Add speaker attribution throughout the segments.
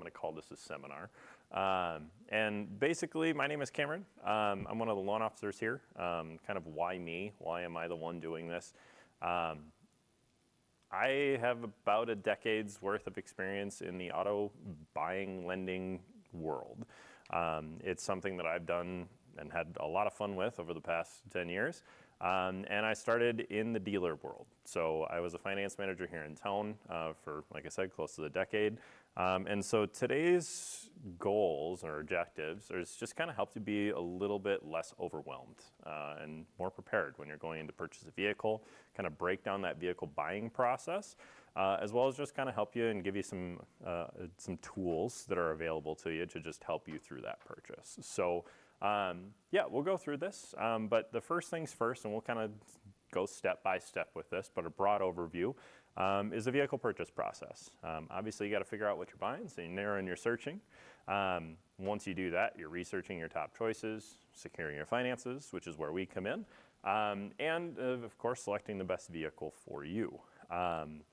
Speaker 1: going to call this a seminar. And basically, my name is Cameron. I'm one of the loan officers here. Kind of why me? Why am I the one doing this? I have about a decade's worth of experience in the auto buying, lending world. It's something that I've done and had a lot of fun with over the past 10 years. And I started in the dealer world. So I was a finance manager here in town for, like I said, close to a decade. And so today's goals or objectives is just kind of help you be a little bit less overwhelmed and more prepared when you're going in to purchase a vehicle, kind of break down that vehicle buying process, as well as just kind of help you and give you some tools that are available to you to just help you through that purchase. So yeah, we'll go through this, but the first things first, and we'll kind of go step by step with this, but a broad overview is the vehicle purchase process. Obviously, you got to figure out what you're buying, so you narrow in your searching. Once you do that, you're researching your top choices, securing your finances, which is where we come in, and of course, selecting the best vehicle for you.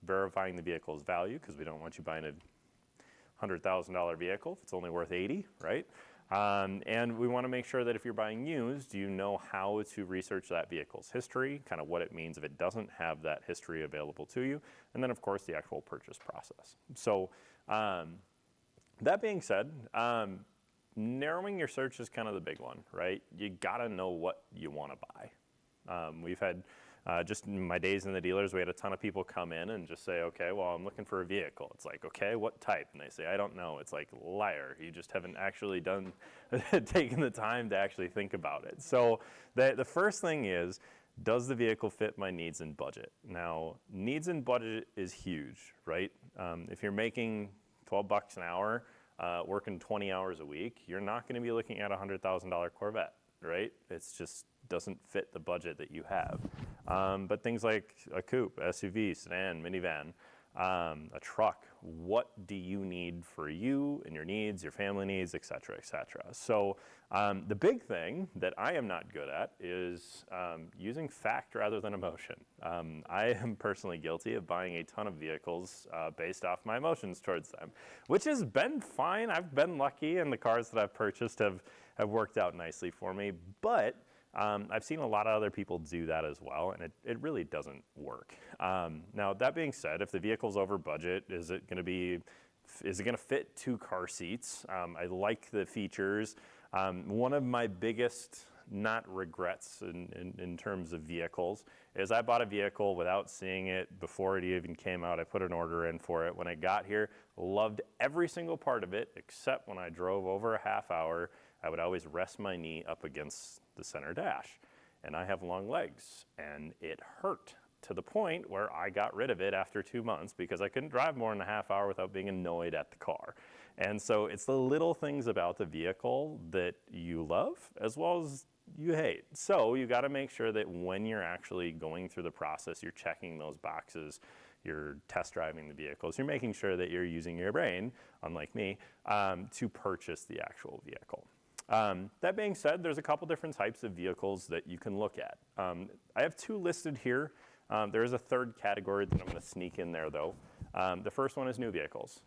Speaker 1: Verifying the vehicle's value, because we don't want you buying a $100,000 vehicle if it's only worth 80, right? And we want to make sure that if you're buying used, you know how to research that vehicle's history, kind of what it means if it doesn't have that history available to you, and then of course the actual purchase process. So that being said, narrowing your search is kind of the big one, right? You gotta know what you want to buy. We've had just in my days in the dealers, we had a ton of people come in and just say, okay, well, I'm looking for a vehicle. It's like, okay, what type? And they say, I don't know. It's like, liar. You just haven't actually taken the time to actually think about it. So the first thing is, does the vehicle fit my needs and budget? Now, needs and budget is huge, right? If you're making 12 bucks an hour, working 20 hours a week, you're not going to be looking at a $100,000 Corvette, right? It's just doesn't fit the budget that you have. But things like a coupe, SUV, sedan, minivan, a truck, what do you need for you and your needs, your family needs, et cetera, et cetera. So the big thing that I am not good at is using fact rather than emotion. I am personally guilty of buying a ton of vehicles based off my emotions towards them, which has been fine. I've been lucky, and the cars that I've purchased have worked out nicely for me, but I've seen a lot of other people do that as well, and it really doesn't work. Now, that being said, if the vehicle's over budget, is it going to fit 2 car seats? I like the features. One of my biggest not regrets in terms of vehicles is I bought a vehicle without seeing it before it even came out. I put an order in for it. When I got here, loved every single part of it, except when I drove over a half hour, I would always rest my knee up against the center dash. And I have long legs, and it hurt to the point where I got rid of it after 2 months because I couldn't drive more than a half hour without being annoyed at the car. And so it's the little things about the vehicle that you love as well as you hate. So you got to make sure that when you're actually going through the process, you're checking those boxes, you're test driving the vehicles, you're making sure that you're using your brain, unlike me, to purchase the actual vehicle. That being said, there's a couple different types of vehicles that you can look at. I have 2 listed here. There is a third category that I'm going to sneak in there, though. The first one is new vehicles.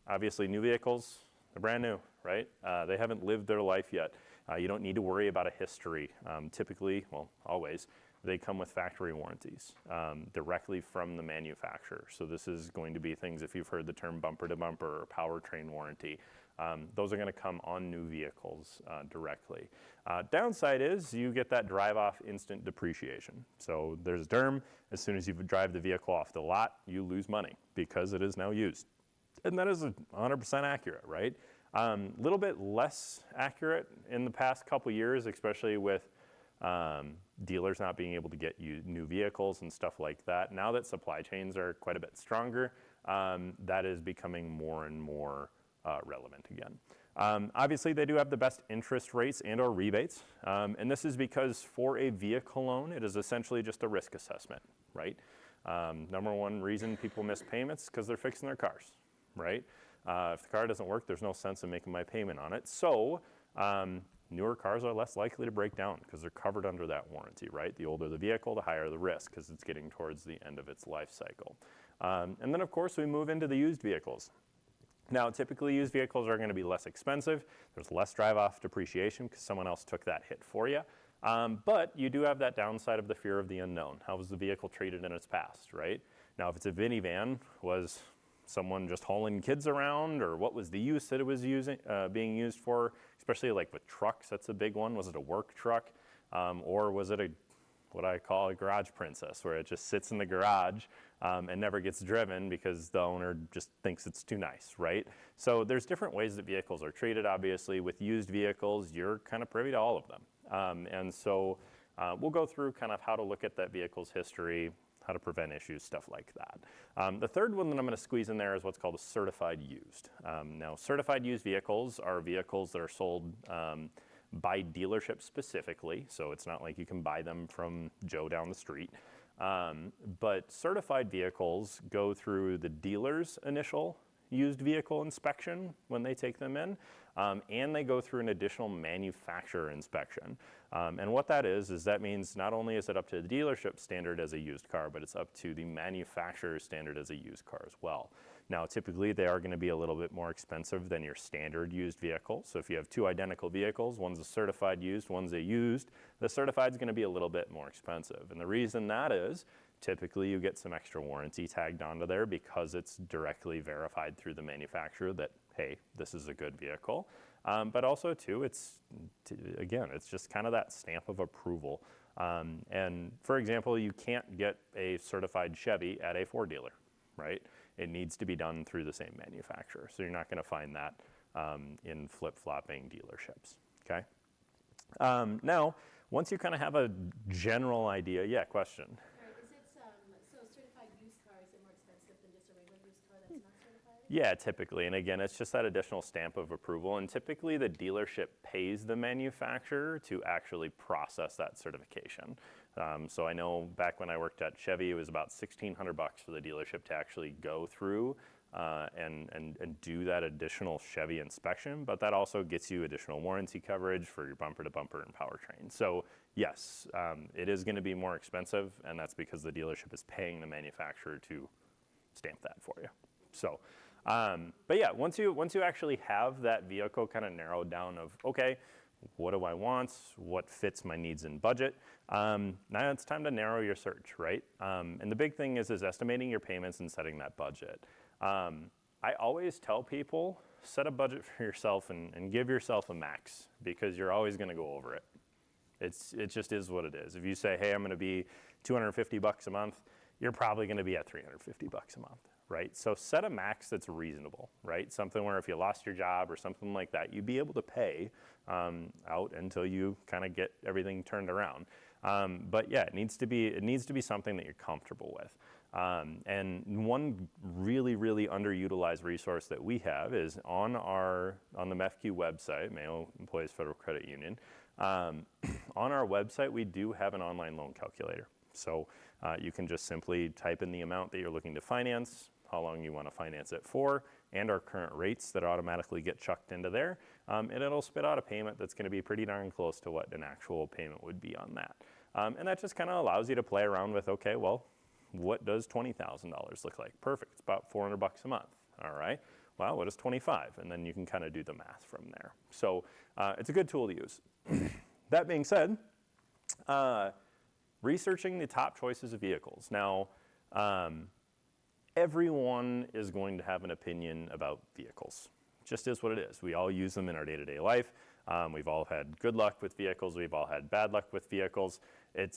Speaker 1: Obviously, new vehicles, they're brand new, right? They haven't lived their life yet. You don't need to worry about a history. Typically, well, always, they come with factory warranties directly from the manufacturer. So this is going to be things, if you've heard the term bumper to bumper or powertrain warranty, those are going to come on new vehicles directly. Downside is you get that drive-off instant depreciation. So there's a term, as soon as you drive the vehicle off the lot, you lose money because it is now used. And that is 100% accurate, right? Little bit less accurate in the past couple years, especially with dealers not being able to get you new vehicles and stuff like that. Now that supply chains are quite a bit stronger, that is becoming more and more relevant again. Obviously, they do have the best interest rates and or rebates, and this is because for a vehicle loan, it is essentially just a risk assessment, right? Number one reason people miss payments is because they're fixing their cars, right? If the car doesn't work, there's no sense in making my payment on it. So newer cars are less likely to break down because they're covered under that warranty, right? The older the vehicle, the higher the risk because it's getting towards the end of its life cycle. And then, of course, we move into the used vehicles. Now, typically used vehicles are going to be less expensive. There's less drive-off depreciation because someone else took that hit for you. But you do have that downside of the fear of the unknown. How was the vehicle treated in its past, right? Now, if it's a minivan, was someone just hauling kids around, or what was the use that it was being used for? Especially like with trucks, that's a big one. Was it a work truck, or was it what I call a garage princess, where it just sits in the garage and never gets driven because the owner just thinks it's too nice, right? So there's different ways that vehicles are treated. Obviously, with used vehicles, you're kind of privy to all of them, and so we'll go through kind of how to look at that vehicle's history, how to prevent issues, stuff like that. The third one that I'm going to squeeze in there is what's called a certified used. Now, certified used vehicles are vehicles that are sold by dealership specifically, so it's not like you can buy them from Joe down the street. But certified vehicles go through the dealer's initial used vehicle inspection when they take them in, and they go through an additional manufacturer inspection. And what that is that means not only is it up to the dealership standard as a used car, but it's up to the manufacturer's standard as a used car as well. Now, typically they are going to be a little bit more expensive than your standard used vehicle. So if you have two identical vehicles, one's a certified used, one's a used, the certified is going to be a little bit more expensive. And the reason that is, typically you get some extra warranty tagged onto there because it's directly verified through the manufacturer that, hey, this is a good vehicle. But also too, again, it's just kind of that stamp of approval. And for example, you can't get a certified Chevy at a Ford dealer, right? It needs to be done through the same manufacturer. So you're not going to find that in flip-flopping dealerships, okay? Now, once you kind of have a general idea, yeah, question.
Speaker 2: So certified used car, is it more expensive than just a regular used car that's not certified?
Speaker 1: Yeah, typically. And again, it's just that additional stamp of approval. And typically the dealership pays the manufacturer to actually process that certification. So I know back when I worked at Chevy, it was about $1,600 for the dealership to actually go through and do that additional Chevy inspection, but that also gets you additional warranty coverage for your bumper-to-bumper and powertrain. So yes, it is going to be more expensive, and that's because the dealership is paying the manufacturer to stamp that for you. So, but yeah, once you actually have that vehicle kind of narrowed down of, okay, what do I want? What fits my needs and budget? Now it's time to narrow your search, right? And the big thing is estimating your payments and setting that budget. I always tell people, set a budget for yourself and give yourself a max, because you're always going to go over it. It just is what it is. If you say, hey, I'm going to be $250 a month, you're probably going to be at $350 a month, right? So set a max that's reasonable, right? Something where if you lost your job or something like that, you'd be able to pay out until you kind of get everything turned around. But yeah, it needs to be something that you're comfortable with. And one really, really underutilized resource that we have is on the MEFQ website, Mayo Employees Federal Credit Union. On our website, we do have an online loan calculator. So you can just simply type in the amount that you're looking to finance, how long you want to finance it for, and our current rates that automatically get chucked into there. And it'll spit out a payment that's going to be pretty darn close to what an actual payment would be on that. And that just kind of allows you to play around with, okay, well, what does $20,000 look like? Perfect, it's about $400 a month, all right? Well, what is 25? And then you can kind of do the math from there. So it's a good tool to use. That being said, researching the top choices of vehicles. Now, everyone is going to have an opinion about vehicles. Just is what it is. We all use them in our day-to-day life. We've all had good luck with vehicles. We've all had bad luck with vehicles. It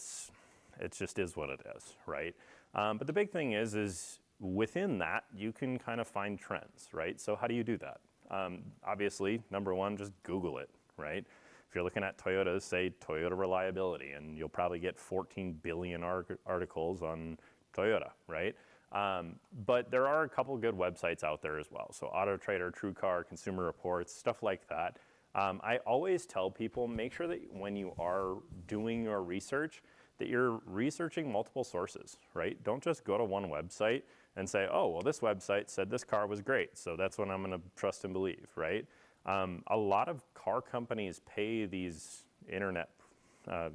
Speaker 1: just is what it is, right? But the big thing is within that, you can kind of find trends, right? So how do you do that? Obviously, number one, just Google it, right? If you're looking at Toyotas, say Toyota reliability, and you'll probably get 14 billion articles on Toyota, right? But there are a couple good websites out there as well. So Auto Trader, TrueCar, Consumer Reports, stuff like that. I always tell people, make sure that when you are doing your research, that you're researching multiple sources, right? Don't just go to one website and say, oh, well, this website said this car was great, so that's what I'm gonna trust and believe, right? A lot of car companies pay these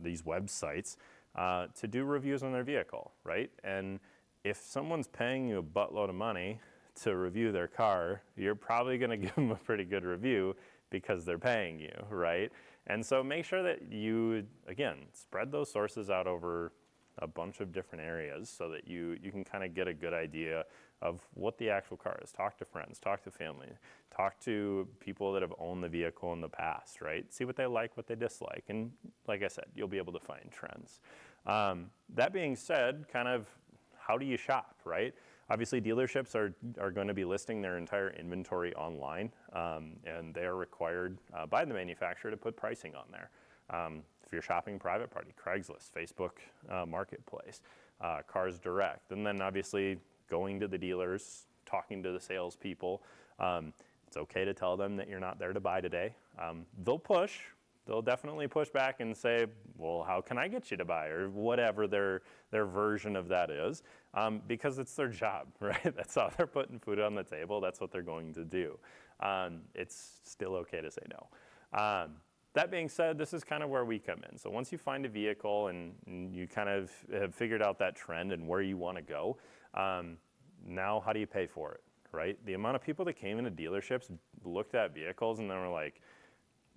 Speaker 1: these websites to do reviews on their vehicle, right? And if someone's paying you a buttload of money to review their car, you're probably going to give them a pretty good review because they're paying you, right? And so make sure that you, again, spread those sources out over a bunch of different areas so that you can kind of get a good idea of what the actual car is. Talk to friends, talk to family, talk to people that have owned the vehicle in the past, right? See what they like, what they dislike. And like I said, you'll be able to find trends. That being said, kind of how do you shop, right? Obviously, dealerships are going to be listing their entire inventory online, and they are required by the manufacturer to put pricing on there. If you're shopping private party, Craigslist, Facebook Marketplace, Cars Direct, and then obviously going to the dealers, talking to the salespeople. It's okay to tell them that you're not there to buy today. They'll push. They'll definitely push back and say, well, how can I get you to buy? Or whatever their version of that is, because it's their job, right? That's how they're putting food on the table. That's what they're going to do. It's still okay to say no. That being said, this is kind of where we come in. So once you find a vehicle and you kind of have figured out that trend and where you want to go, now how do you pay for it, right? The amount of people that came into dealerships looked at vehicles and they were like,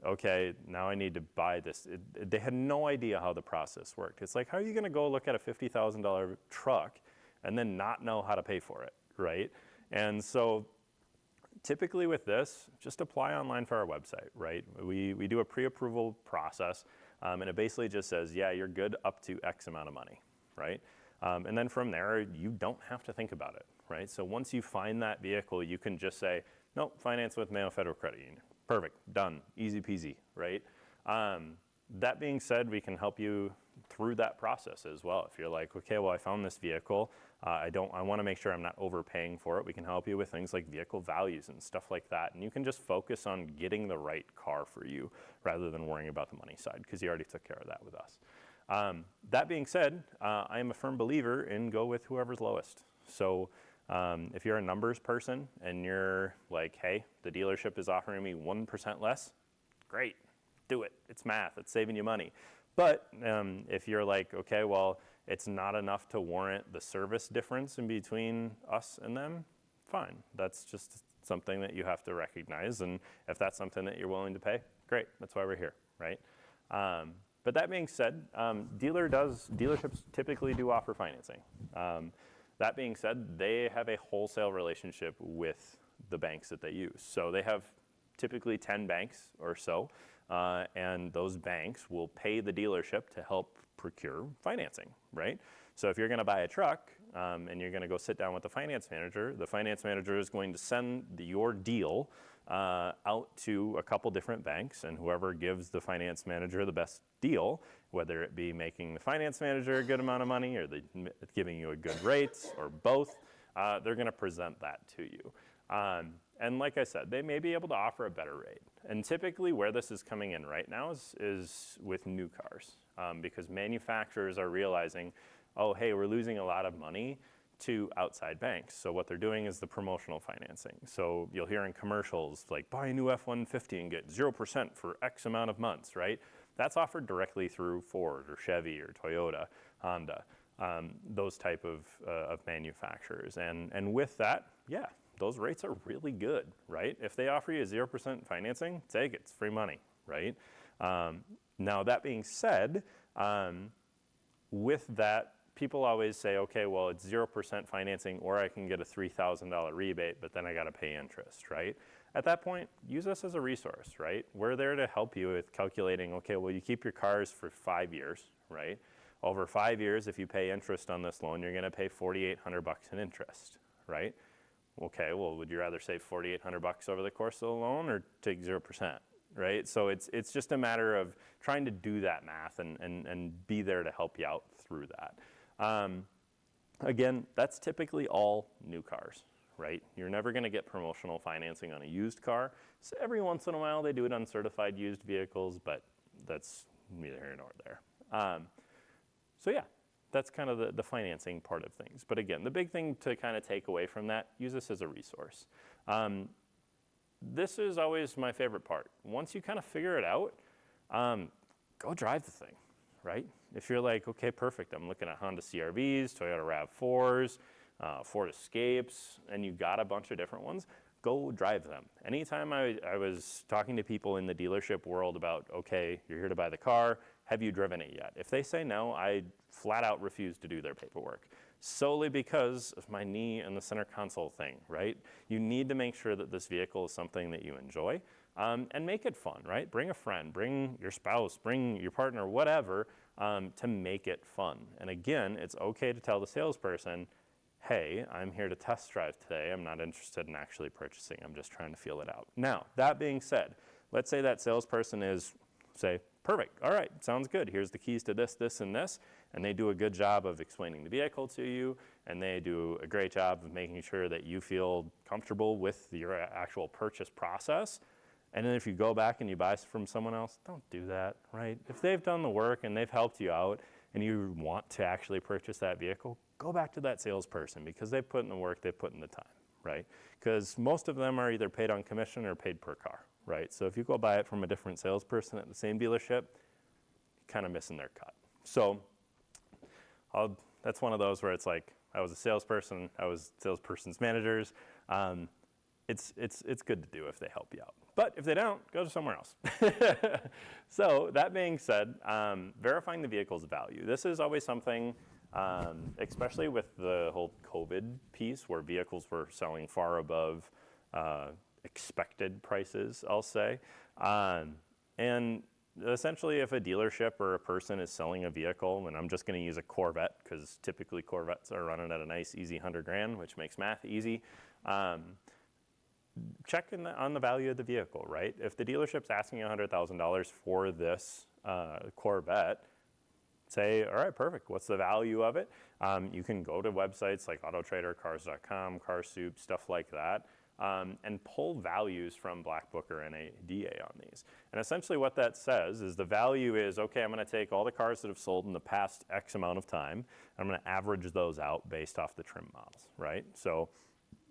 Speaker 1: okay, now I need to buy this. They had no idea how the process worked. It's like, how are you going to go look at a $50,000 truck and then not know how to pay for it, right? And so typically with this, just apply online for our website, right? We do a pre-approval process, and it basically just says, yeah, you're good up to X amount of money, right? And then from there, you don't have to think about it, right? So once you find that vehicle, you can just say, nope, finance with Mayo Federal Credit Union. Perfect, done, easy peasy, right? That being said, we can help you through that process as well. If you're like, okay, well, I found this vehicle, I want to make sure I'm not overpaying for it. We can help you with things like vehicle values and stuff like that. And you can just focus on getting the right car for you rather than worrying about the money side, because you already took care of that with us. That being said, I am a firm believer in go with whoever's lowest. So if you're a numbers person and you're like, hey, the dealership is offering me 1% less, great, do it. It's math, it's saving you money. But if you're like, okay, well, it's not enough to warrant the service difference in between us and them, fine. That's just something that you have to recognize. And if that's something that you're willing to pay, great, that's why we're here, right? But that being said, dealerships typically do offer financing. That being said, they have a wholesale relationship with the banks that they use. So they have typically 10 banks or so, and those banks will pay the dealership to help procure financing, right? So if you're going to buy a truck and you're going to go sit down with the finance manager is going to send your deal out to a couple different banks, and whoever gives the finance manager the best deal, whether it be making the finance manager a good amount of money or giving you a good rate or both, they're going to present that to you. And like I said, they may be able to offer a better rate. And typically where this is coming in right now is with new cars, because manufacturers are realizing, oh, hey, we're losing a lot of money to outside banks. So what they're doing is the promotional financing. So you'll hear in commercials like, buy a new F-150 and get 0% for X amount of months, right? That's offered directly through Ford or Chevy or Toyota, Honda, those type of manufacturers. And with that, yeah, those rates are really good, right? If they offer you 0% financing, take it, it's free money, right? Now that being said, with that, people always say, okay, well, it's 0% financing, or I can get a $3,000 rebate, but then I got to pay interest, right? At that point, use us as a resource, right? We're there to help you with calculating, okay, well, you keep your cars for 5 years, right? Over 5 years, if you pay interest on this loan, you're going to pay $4,800 in interest, right? Okay, well, would you rather save $4,800 over the course of the loan or take 0%, right? So it's just a matter of trying to do that math and be there to help you out through that. Again, that's typically all new cars, right? You're never going to get promotional financing on a used car. So every once in a while they do it on certified used vehicles, but that's neither here nor there. So yeah, that's kind of the financing part of things. But again, the big thing to kind of take away from that, use this as a resource. This is always my favorite part. Once you kind of figure it out, go drive the thing, right? If you're like, okay, perfect, I'm looking at Honda CR-Vs, Toyota RAV4s, Ford Escapes, and you got a bunch of different ones, go drive them. Anytime I was talking to people in the dealership world about, okay, you're here to buy the car, have you driven it yet? If they say no, I flat out refuse to do their paperwork, solely because of my knee and the center console thing, right? You need to make sure that this vehicle is something that you enjoy, and make it fun, right? Bring a friend, bring your spouse, bring your partner, whatever, to make it fun. And again, it's okay to tell the salesperson, hey, I'm here to test drive today. I'm not interested in actually purchasing. I'm just trying to feel it out. Now, that being said, let's say that salesperson is, say, perfect. All right, sounds good. Here's the keys to this, this, and this. And they do a good job of explaining the vehicle to you, and they do a great job of making sure that you feel comfortable with your actual purchase process. And then if you go back and you buy from someone else, don't do that, right? If they've done the work and they've helped you out and you want to actually purchase that vehicle, go back to that salesperson because they've put in the work, they've put in the time, right? Because most of them are either paid on commission or paid per car, right? So if you go buy it from a different salesperson at the same dealership, you're kind of missing their cut. So that's one of those where it's like, I was a salesperson, I was salesperson's managers. It's good to do if they help you out. But if they don't, go to somewhere else. So that being said, verifying the vehicle's value. This is always something, especially with the whole COVID piece where vehicles were selling far above expected prices, I'll say. And essentially, if a dealership or a person is selling a vehicle, and I'm just going to use a Corvette because typically Corvettes are running at a nice, easy 100 grand, which makes math easy. Check on the value of the vehicle, right? If the dealership's asking $100,000 for this Corvette, say, all right, perfect. What's the value of it? You can go to websites like AutoTrader, Cars.com, CarSoup, stuff like that, and pull values from Black Book or NADA on these. And essentially what that says is the value is, okay, I'm going to take all the cars that have sold in the past X amount of time, and I'm going to average those out based off the trim models, right? So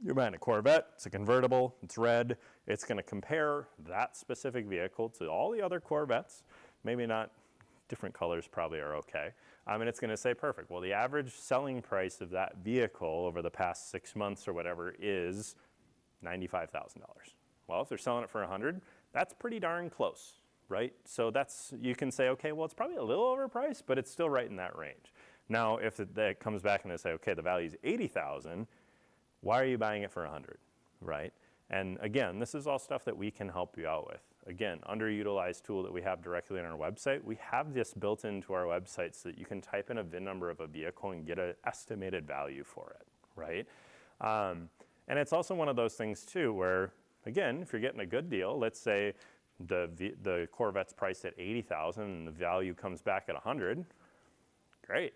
Speaker 1: you're buying a Corvette, it's a convertible, it's red, it's going to compare that specific vehicle to all the other Corvettes, maybe not, different colors probably are okay, and it's going to say, perfect, well the average selling price of that vehicle over the past 6 months or whatever is $95,000. Well, if they're selling it for 100, that's pretty darn close, right? So that's, you can say, okay, well it's probably a little overpriced, but it's still right in that range. Now, if it comes back and they say, okay, the value is 80,000, why are you buying it for 100, right? And again, this is all stuff that we can help you out with. Again, underutilized tool that we have directly on our website. We have this built into our website so that you can type in a VIN number of a vehicle and get an estimated value for it, right? And it's also one of those things too where, again, if you're getting a good deal, let's say the Corvette's priced at 80,000 and the value comes back at 100, great.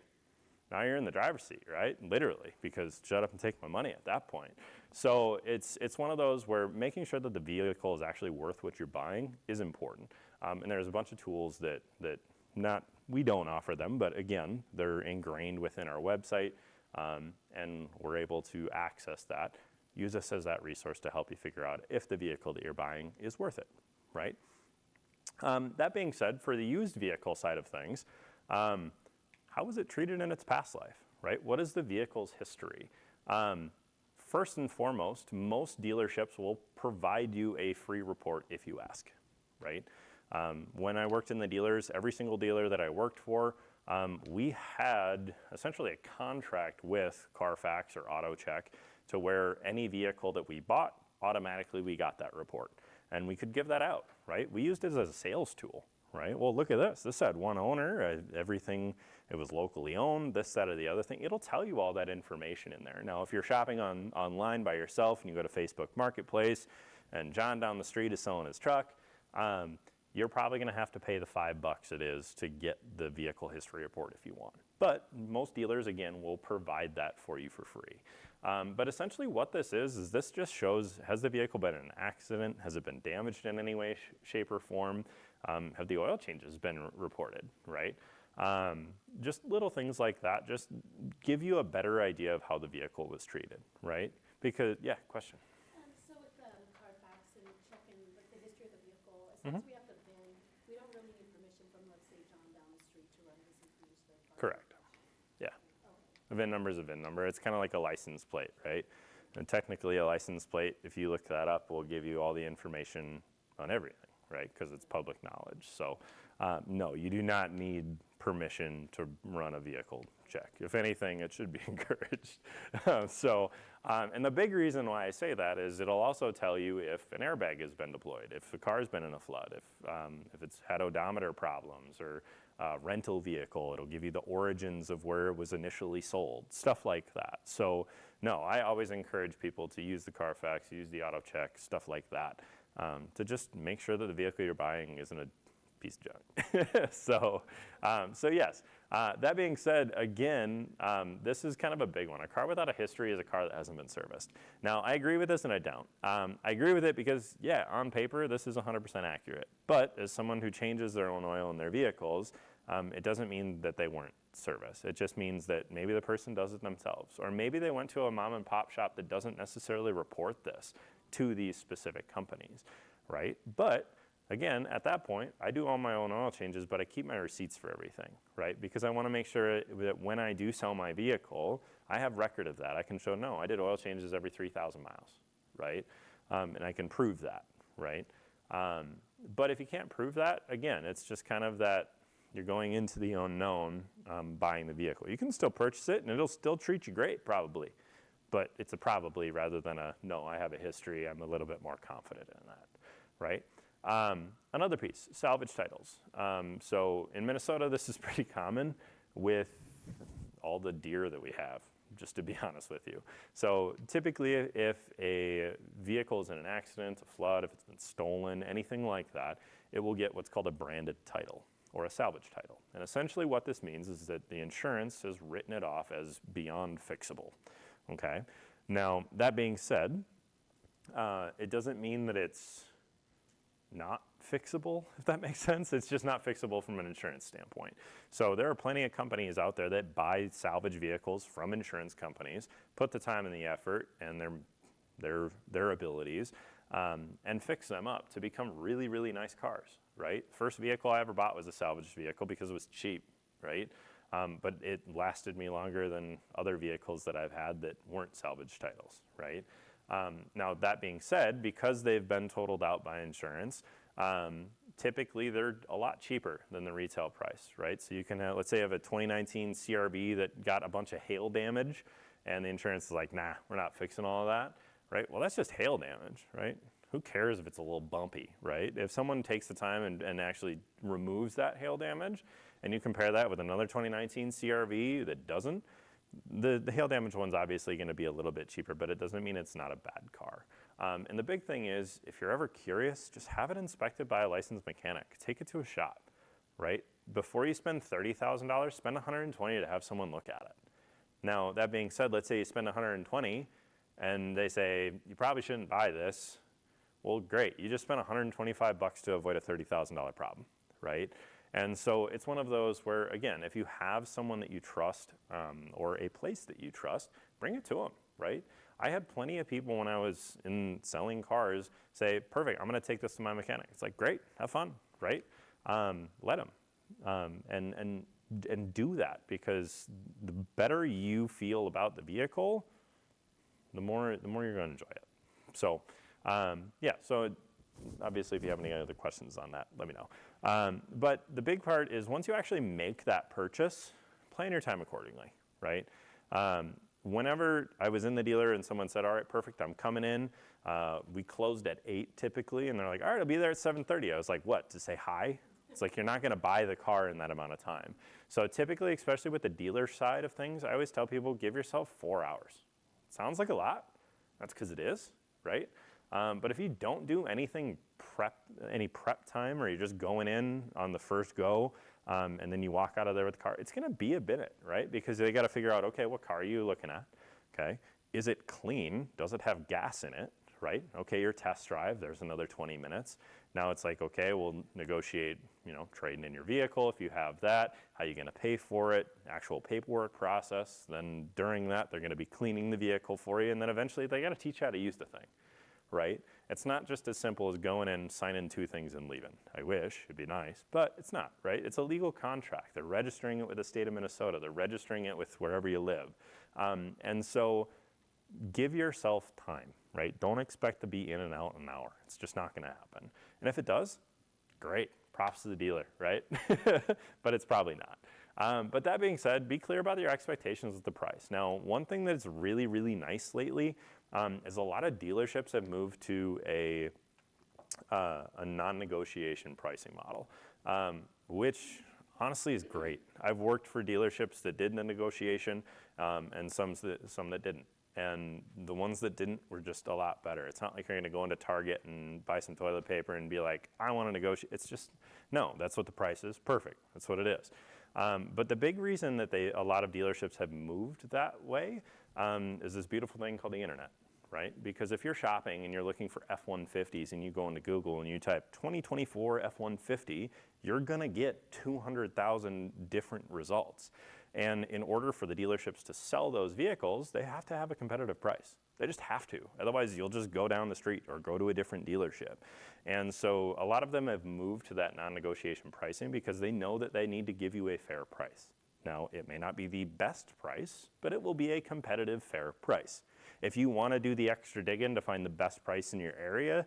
Speaker 1: Now you're in the driver's seat, right? Literally, because shut up and take my money at that point. So it's one of those where making sure that the vehicle is actually worth what you're buying is important. And there's a bunch of tools that we don't offer them, but again, they're ingrained within our website, and we're able to access that. Use us as that resource to help you figure out if the vehicle that you're buying is worth it, right? That being said, for the used vehicle side of things, how was it treated in its past life, right? What is the vehicle's history? First and foremost, most dealerships will provide you a free report if you ask, right? When I worked in the dealers, every single dealer that I worked for, we had essentially a contract with Carfax or AutoCheck to where any vehicle that we bought, automatically we got that report. And we could give that out, right? We used it as a sales tool, right? Well, look at this. This had one owner, everything, it was locally owned, this, that, or the other thing. It'll tell you all that information in there. Now, if you're shopping online by yourself and you go to Facebook Marketplace and John down the street is selling his truck, you're probably going to have to pay the $5 it is to get the vehicle history report if you want. But most dealers, again, will provide that for you for free. But essentially what this is this just shows, has the vehicle been in an accident? Has it been damaged in any way, shape, or form? Have the oil changes been reported, right? Just little things like that just give you a better idea of how the vehicle was treated, right? Because, yeah, question.
Speaker 2: So with Carfax and checking like the history of the vehicle, since we have the VIN, we don't really need permission from, let's say, John down the street to run this into their car.
Speaker 1: Correct. Yeah.
Speaker 2: Okay.
Speaker 1: A VIN number is a VIN number. It's kind of like a license plate, right? And technically a license plate, if you look that up, will give you all the information on everything, right? Because it's public knowledge. So no, you do not need permission to run a vehicle check. If anything, it should be encouraged. And the big reason why I say that is it'll also tell you if an airbag has been deployed, if the car's been in a flood, if it's had odometer problems or rental vehicle, it'll give you the origins of where it was initially sold, stuff like that. So no, I always encourage people to use the Carfax, use the auto check, stuff like that, to just make sure that the vehicle you're buying isn't a piece of junk. So yes, that being said, again, this is kind of a big one. A car without a history is a car that hasn't been serviced. Now, I agree with this and I don't. I agree with it because, yeah, on paper, this is 100% accurate. But as someone who changes their own oil in their vehicles, it doesn't mean that they weren't serviced. It just means that maybe the person does it themselves. Or maybe they went to a mom and pop shop that doesn't necessarily report this to these specific companies, right? But again, at that point, I do all my own oil changes, but I keep my receipts for everything, right? Because I want to make sure that when I do sell my vehicle, I have record of that. I can show, no, I did oil changes every 3,000 miles, right? And I can prove that, right? But if you can't prove that, again, it's just kind of that you're going into the unknown buying the vehicle. You can still purchase it, and it'll still treat you great, probably. But it's a probably rather than a, no, I have a history, I'm a little bit more confident in that, right? Another piece, salvage titles. So in Minnesota, this is pretty common with all the deer that we have, just to be honest with you. So typically if a vehicle is in an accident, a flood, if it's been stolen, anything like that, it will get what's called a branded title or a salvage title. And essentially what this means is that the insurance has written it off as beyond fixable, okay? Now, that being said, it doesn't mean that it's not fixable, if that makes sense. It's just not fixable from an insurance standpoint. So there are plenty of companies out there that buy salvage vehicles from insurance companies, put the time and the effort and their abilities, and fix them up to become really, really nice cars, right? First vehicle I ever bought was a salvage vehicle because it was cheap, right? But it lasted me longer than other vehicles that I've had that weren't salvage titles, right? Now, that being said, because they've been totaled out by insurance, typically they're a lot cheaper than the retail price, right? So you can have, let's say you have a 2019 CRV that got a bunch of hail damage, and the insurance is like, nah, we're not fixing all of that, right? Well, that's just hail damage, right? Who cares if it's a little bumpy, right? If someone takes the time and actually removes that hail damage, and you compare that with another 2019 CRV that doesn't, the hail damage one's obviously going to be a little bit cheaper, but it doesn't mean it's not a bad car. And the big thing is, if you're ever curious, just have it inspected by a licensed mechanic. Take it to a shop, right? Before you spend $30,000, spend $120 to have someone look at it. Now, that being said, let's say you spend $120 and they say, you probably shouldn't buy this. Well, great. You just spent $125 to avoid a $30,000 problem, right? And so it's one of those where, again, if you have someone that you trust or a place that you trust, bring it to them, right? I had plenty of people when I was in selling cars say, perfect, I'm going to take this to my mechanic. It's like, great, have fun, right? Let them. And do that, because the better you feel about the vehicle, the more you're going to enjoy it. So, yeah, so obviously if you have any other questions on that, let me know. But the big part is once you actually make that purchase, plan your time accordingly, right? Whenever I was in the dealer and someone said, all right, perfect, I'm coming in. We closed at 8 typically, and they're like, all right, I'll be there at 7:30. I was like, what, to say hi? It's like, you're not going to buy the car in that amount of time. So typically, especially with the dealer side of things, I always tell people, give yourself 4 hours. Sounds like a lot. That's because it is, right? But if you don't do anything any prep time, or you're just going in on the first go, and then you walk out of there with the car, it's going to be a minute, right? Because they got to figure out, okay, what car are you looking at? Okay, is it clean? Does it have gas in it? Right? Okay, your test drive, there's another 20 minutes. Now it's like, okay, we'll negotiate, trading in your vehicle if you have that. How are you going to pay for it? Actual paperwork process. Then during that, they're going to be cleaning the vehicle for you, and then eventually they got to teach you how to use the thing, right? It's not just as simple as going in, signing 2 things and leaving. I wish, it'd be nice, but it's not, right? It's a legal contract. They're registering it with the state of Minnesota. They're registering it with wherever you live. And so give yourself time, right? Don't expect to be in and out in an hour. It's just not gonna happen. And if it does, great, props to the dealer, right? But it's probably not. But that being said, be clear about your expectations with the price. Now, one thing that's really, really nice lately is a lot of dealerships have moved to a non-negotiation pricing model, which honestly is great. I've worked for dealerships that did the negotiation and some that didn't. And the ones that didn't were just a lot better. It's not like you're gonna go into Target and buy some toilet paper and be like, I wanna negotiate. It's just, no, that's what the price is, perfect, that's what it is. But the big reason that a lot of dealerships have moved that way is this beautiful thing called the internet, right? Because if you're shopping and you're looking for F-150s and you go into Google and you type 2024 F-150, you're gonna get 200,000 different results. And in order for the dealerships to sell those vehicles, they have to have a competitive price. They just have to. Otherwise, you'll just go down the street or go to a different dealership. And so a lot of them have moved to that non-negotiation pricing because they know that they need to give you a fair price. Now, it may not be the best price, but it will be a competitive, fair price. If you want to do the extra digging to find the best price in your area,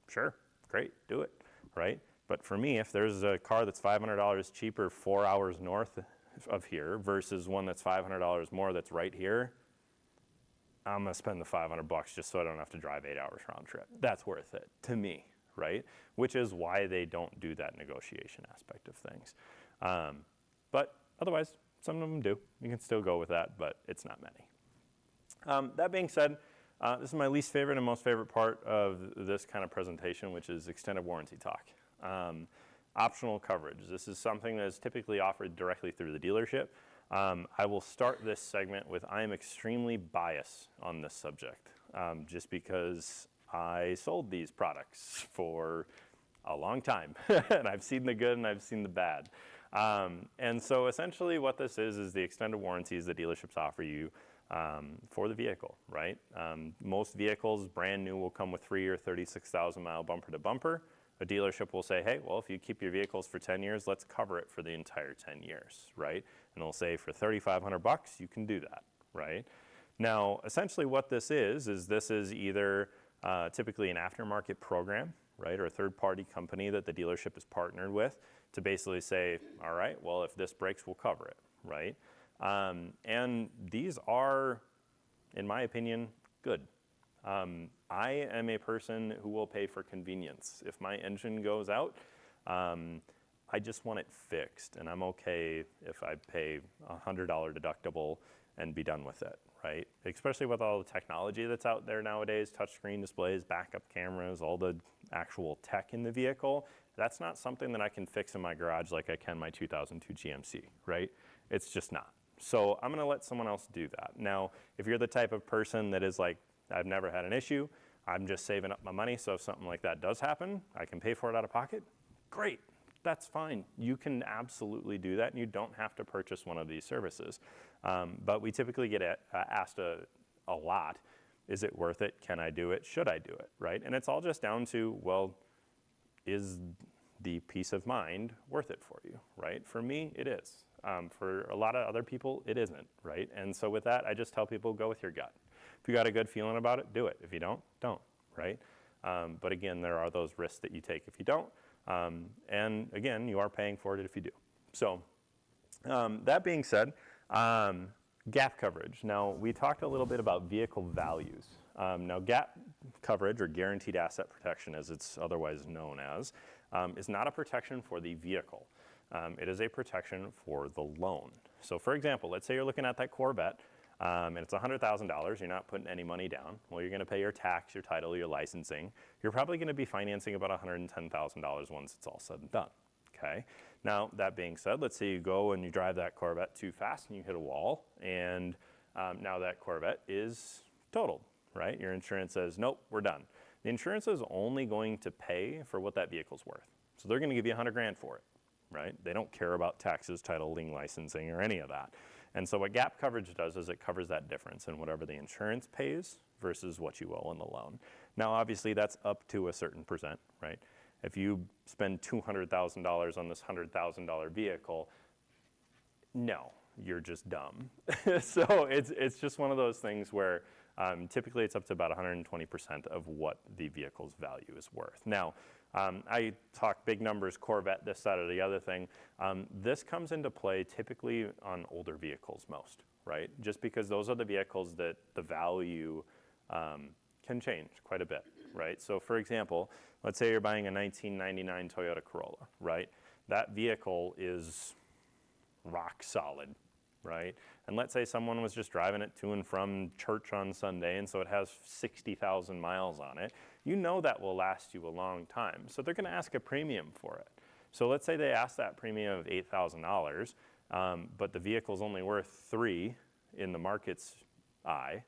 Speaker 1: sure, great, do it, right? But for me, if there's a car that's $500 cheaper 4 hours north of here versus one that's $500 more that's right here, I'm gonna spend the $500 just so I don't have to drive 8 hours round trip. That's worth it to me, right? Which is why they don't do that negotiation aspect of things. But otherwise, some of them do. You can still go with that, but it's not many. That being said, this is my least favorite and most favorite part of this kind of presentation, which is extended warranty talk. Optional coverage. This is something that is typically offered directly through the dealership. I will start this segment with I am extremely biased on this subject, just because I sold these products for a long time, and I've seen the good and I've seen the bad. And so essentially what this is the extended warranties that dealerships offer you for the vehicle, right? Most vehicles, brand new, will come with 3 or 36,000 mile bumper to bumper. A dealership will say, hey, well, if you keep your vehicles for 10 years, let's cover it for the entire 10 years, right? And they'll say for $3,500, you can do that, right? Now, essentially what this is either typically an aftermarket program, right? Or a third-party company that the dealership is partnered with to basically say, all right, well, if this breaks, we'll cover it, right? And these are, in my opinion, good. I am a person who will pay for convenience. If my engine goes out, I just want it fixed, and I'm okay if I pay a $100 deductible and be done with it, right? Especially with all the technology that's out there nowadays, touchscreen displays, backup cameras, all the actual tech in the vehicle. That's not something that I can fix in my garage like I can my 2002 GMC, right? It's just not. So I'm gonna let someone else do that. Now, if you're the type of person that is like, I've never had an issue, I'm just saving up my money, so if something like that does happen, I can pay for it out of pocket, great, that's fine. You can absolutely do that, and you don't have to purchase one of these services. But we typically get asked a lot, is it worth it? Can I do it? Should I do it, right? And it's all just down to, well, is the peace of mind worth it for you, right? For me, it is. For a lot of other people, it isn't, right? And so with that, I just tell people, go with your gut. If you got a good feeling about it, do it. If you don't, right? But again, there are those risks that you take if you don't. And again, you are paying for it if you do. So that being said, gap coverage. Now, we talked a little bit about vehicle values. Now, gap coverage, or guaranteed asset protection as it's otherwise known as, is not a protection for the vehicle. It is a protection for the loan. So for example, let's say you're looking at that Corvette, and it's $100,000, you're not putting any money down. Well, you're gonna pay your tax, your title, your licensing. You're probably gonna be financing about $110,000 once it's all said and done, okay? Now, that being said, let's say you go and you drive that Corvette too fast and you hit a wall, and now that Corvette is totaled, right? Your insurance says, nope, we're done. The insurance is only going to pay for what that vehicle's worth. So they're gonna give you $100 grand for it, right? They don't care about taxes, titling, licensing, or any of that. And so what gap coverage does is it covers that difference in whatever the insurance pays versus what you owe on the loan. Now, obviously, that's up to a certain percent, right? If you spend $200,000 on this $100,000 vehicle, no, you're just dumb. So it's just one of those things where typically it's up to about 120% of what the vehicle's value is worth. Now, I talk big numbers, Corvette, this, that, or the other thing. This comes into play typically on older vehicles most, right? Just because those are the vehicles that the value can change quite a bit, right? So for example, let's say you're buying a 1999 Toyota Corolla, right? That vehicle is rock solid, right? And let's say someone was just driving it to and from church on Sunday, and so it has 60,000 miles on it. You know that will last you a long time. So they're going to ask a premium for it. So let's say they ask that premium of $8,000, but the vehicle's only worth $3,000 in the market's eye.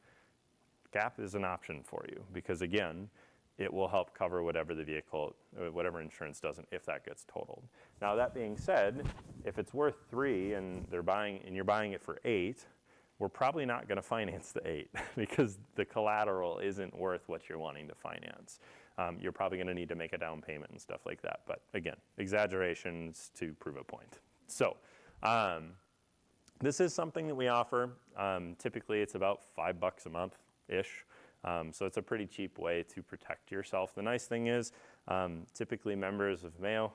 Speaker 1: Gap is an option for you because, again, it will help cover whatever the vehicle, whatever insurance doesn't, if that gets totaled. Now, that being said, if it's worth $3,000 and you're buying it for $8,000, we're probably not going to finance the $8,000 because the collateral isn't worth what you're wanting to finance. You're probably going to need to make a down payment and stuff like that. But again, exaggerations to prove a point. So this is something that we offer. Typically, it's about $5 a month-ish. So it's a pretty cheap way to protect yourself. The nice thing is, typically members of Mayo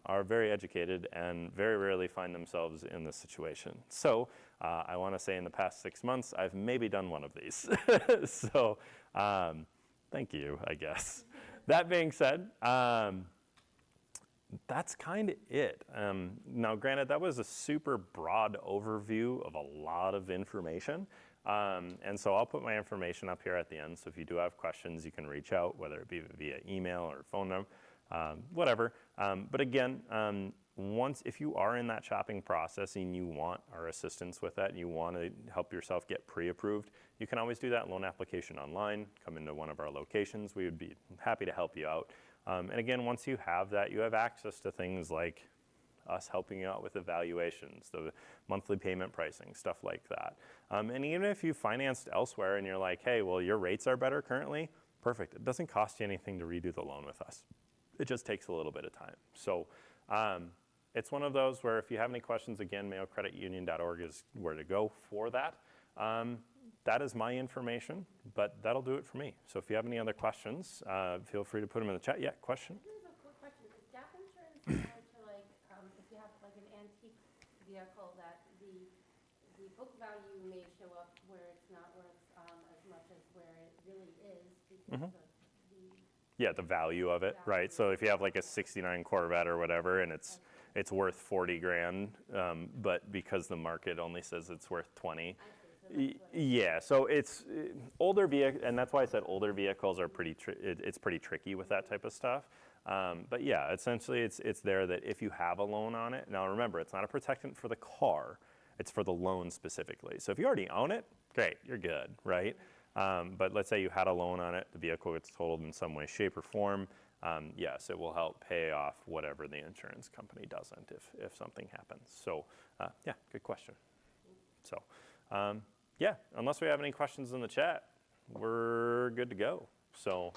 Speaker 1: are very educated and very rarely find themselves in this situation. So I want to say in the past 6 months, I've maybe done one of these. So thank you, I guess. That being said, that's kind of it. Now, granted, that was a super broad overview of a lot of information. And so I'll put my information up here at the end. So if you do have questions, you can reach out, whether it be via email or phone number, whatever. But again, if you are in that shopping process and you want our assistance with that, and you want to help yourself get pre-approved, you can always do that loan application online, come into one of our locations. We would be happy to help you out. And again, once you have that, you have access to things like us helping you out with evaluations, the monthly payment pricing, stuff like that. And even if you financed elsewhere and you're like, hey, well, your rates are better currently, perfect. It doesn't cost you anything to redo the loan with us. It just takes a little bit of time. So it's one of those where if you have any questions, again, mayocreditunion.org is where to go for that. That is my information, but that'll do it for me. So if you have any other questions, feel free to put them in the chat. Yeah, question?
Speaker 2: Here's a quick question. Is gap insurance similar to like, if you have like an antique vehicle that the book value may show up where it's not worth as much as where it really is because of the
Speaker 1: Yeah, the value of it, right? So if you have like a '69 Corvette or whatever, and it's worth 40 grand, but because the market only says it's worth 20. Yeah, so it's older vehicle, and that's why I said older vehicles are it's pretty tricky with that type of stuff. But yeah, essentially it's there that if you have a loan on it, now remember, it's not a protectant for the car, it's for the loan specifically. So if you already own it, great, you're good, right? But let's say you had a loan on it, the vehicle gets totaled in some way, shape, or form, yes, it will help pay off whatever the insurance company doesn't if something happens. So yeah, good question. So yeah, unless we have any questions in the chat, we're good to go. So